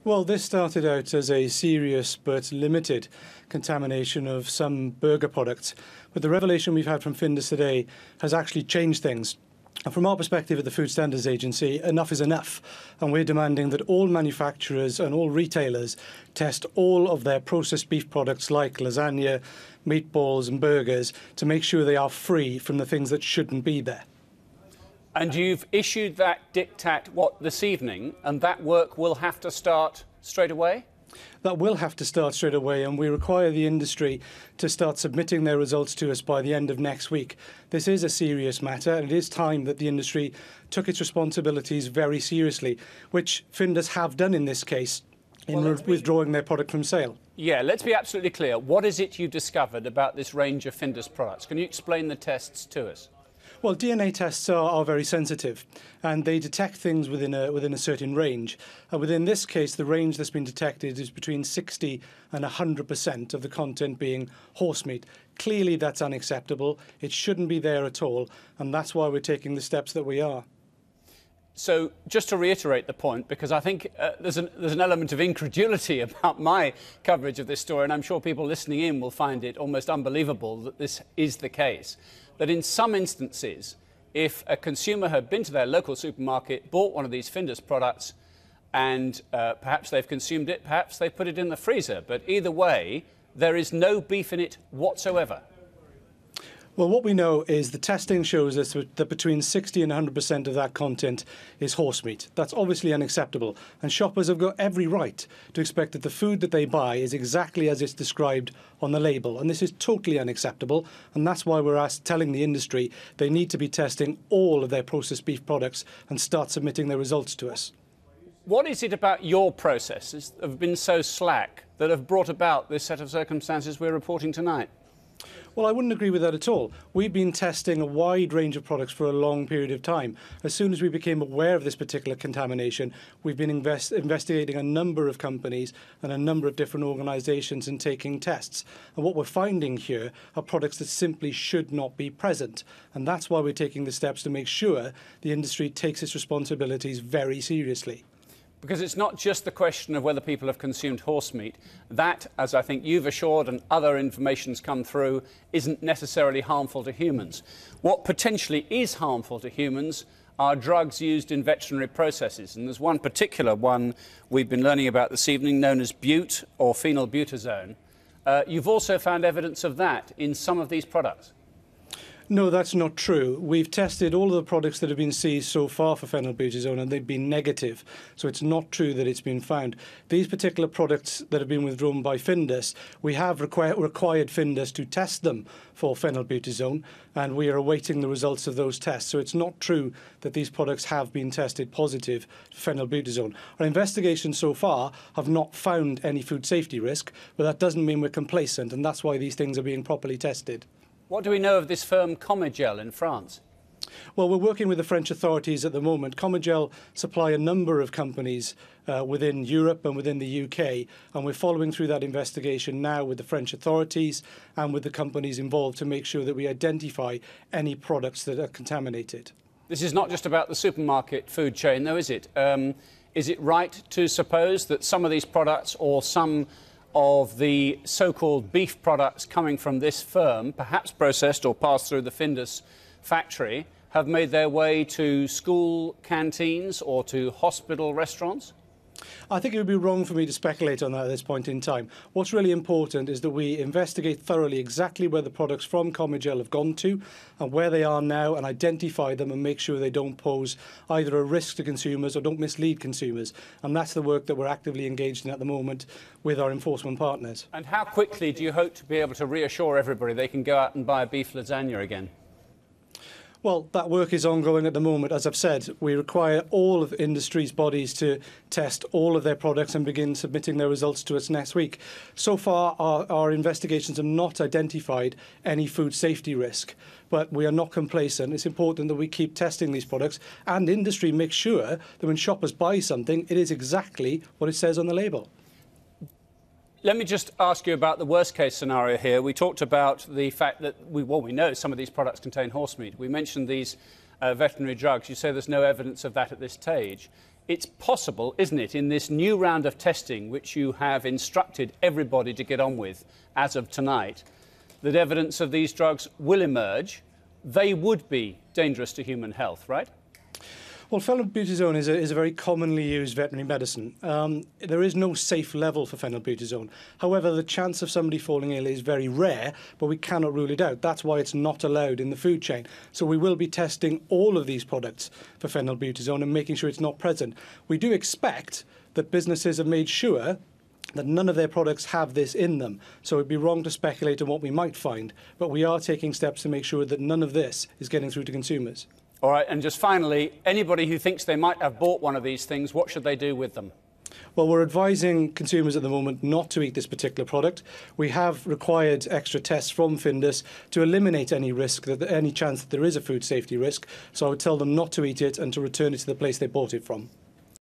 Well, this started out as a serious but limited contamination of some burger products. But the revelation we've had from Findus today has actually changed things. And from our perspective at the Food Standards Agency, enough is enough. And we're demanding that all manufacturers and all retailers test all of their processed beef products like lasagna, meatballs and burgers to make sure they are free from the things that shouldn't be there. And you've issued that diktat, this evening, and that work will have to start straight away? That will have to start straight away, and we require the industry to start submitting their results to us by the end of next week. This is a serious matter, and it is time that the industry took its responsibilities very seriously, which Findus have done in this case in withdrawing their product from sale. Yeah, let's be absolutely clear. What is it you've discovered about this range of Findus products? Can you explain the tests to us? Well, DNA tests are very sensitive, and they detect things within a certain range. And within this case, the range that's been detected is between 60 and 100% of the content being horse meat. Clearly, that's unacceptable. It shouldn't be there at all, and that's why we're taking the steps that we are. So, just to reiterate the point, because I think there's an element of incredulity about my coverage of this story, and I'm sure people listening in will find it almost unbelievable that this is the case, that in some instances, if a consumer had been to their local supermarket, bought one of these Findus products, and perhaps they've consumed it, perhaps they put it in the freezer, but either way, there is no beef in it whatsoever. Well, what we know is the testing shows us that between 60 and 100% of that content is horse meat. That's obviously unacceptable, and shoppers have got every right to expect that the food that they buy is exactly as it's described on the label, and this is totally unacceptable, and that's why we're telling the industry they need to be testing all of their processed beef products and start submitting their results to us. What is it about your processes that have been so slack that have brought about this set of circumstances we're reporting tonight? Well, I wouldn't agree with that at all. We've been testing a wide range of products for a long period of time. As soon as we became aware of this particular contamination, we've been investigating a number of companies and a number of different organisations and taking tests. And what we're finding here are products that simply should not be present. And that's why we're taking the steps to make sure the industry takes its responsibilities very seriously. Because it's not just the question of whether people have consumed horse meat. That, as I think you've assured and other information's come through, isn't necessarily harmful to humans. What potentially is harmful to humans are drugs used in veterinary processes. And there's one particular one we've been learning about this evening known as bute or phenylbutazone. You've also found evidence of that in some of these products. No, that's not true. We've tested all of the products that have been seized so far for phenylbutazone, and they've been negative. So it's not true that it's been found. These particular products that have been withdrawn by Findus, we have required Findus to test them for phenylbutazone, and we are awaiting the results of those tests. So it's not true that these products have been tested positive for phenylbutazone. Our investigations so far have not found any food safety risk, but that doesn't mean we're complacent, and that's why these things are being properly tested. What do we know of this firm Comegel in France? Well, we're working with the French authorities at the moment. Comegel supply a number of companies within Europe and within the UK, and we're following through that investigation now with the French authorities and with the companies involved to make sure that we identify any products that are contaminated. This is not just about the supermarket food chain, though, is it? Is it right to suppose that some of these products or some of the so-called beef products coming from this firm, perhaps processed or passed through the Findus factory, have made their way to school canteens or to hospital restaurants? I think it would be wrong for me to speculate on that at this point in time. What's really important is that we investigate thoroughly exactly where the products from Comegel have gone to and where they are now, and identify them and make sure they don't pose either a risk to consumers or don't mislead consumers. And that's the work that we're actively engaged in at the moment with our enforcement partners. And how quickly do you hope to be able to reassure everybody they can go out and buy a beef lasagna again? Well, that work is ongoing at the moment. As I've said, we require all of industry's bodies to test all of their products and begin submitting their results to us next week. So far, our investigations have not identified any food safety risk, but we are not complacent. It's important that we keep testing these products, and industry makes sure that when shoppers buy something, it is exactly what it says on the label. Let me just ask you about the worst-case scenario here. We talked about the fact that we know some of these products contain horse meat. We mentioned these veterinary drugs. You say there's no evidence of that at this stage. it's possible, isn't it, in this new round of testing, which you have instructed everybody to get on with as of tonight, that evidence of these drugs will emerge. They would be dangerous to human health, right? Well, phenylbutazone is a very commonly used veterinary medicine. There is no safe level for phenylbutazone. However, the chance of somebody falling ill is very rare, but we cannot rule it out. That's why it's not allowed in the food chain. So we will be testing all of these products for phenylbutazone and making sure it's not present. We do expect that businesses have made sure that none of their products have this in them. So it'd be wrong to speculate on what we might find, but we are taking steps to make sure that none of this is getting through to consumers. All right, and just finally, anybody who thinks they might have bought one of these things, what should they do with them? Well, we're advising consumers at the moment not to eat this particular product. We have required extra tests from Findus to eliminate any risk, any chance that there is a food safety risk. So I would tell them not to eat it and to return it to the place they bought it from.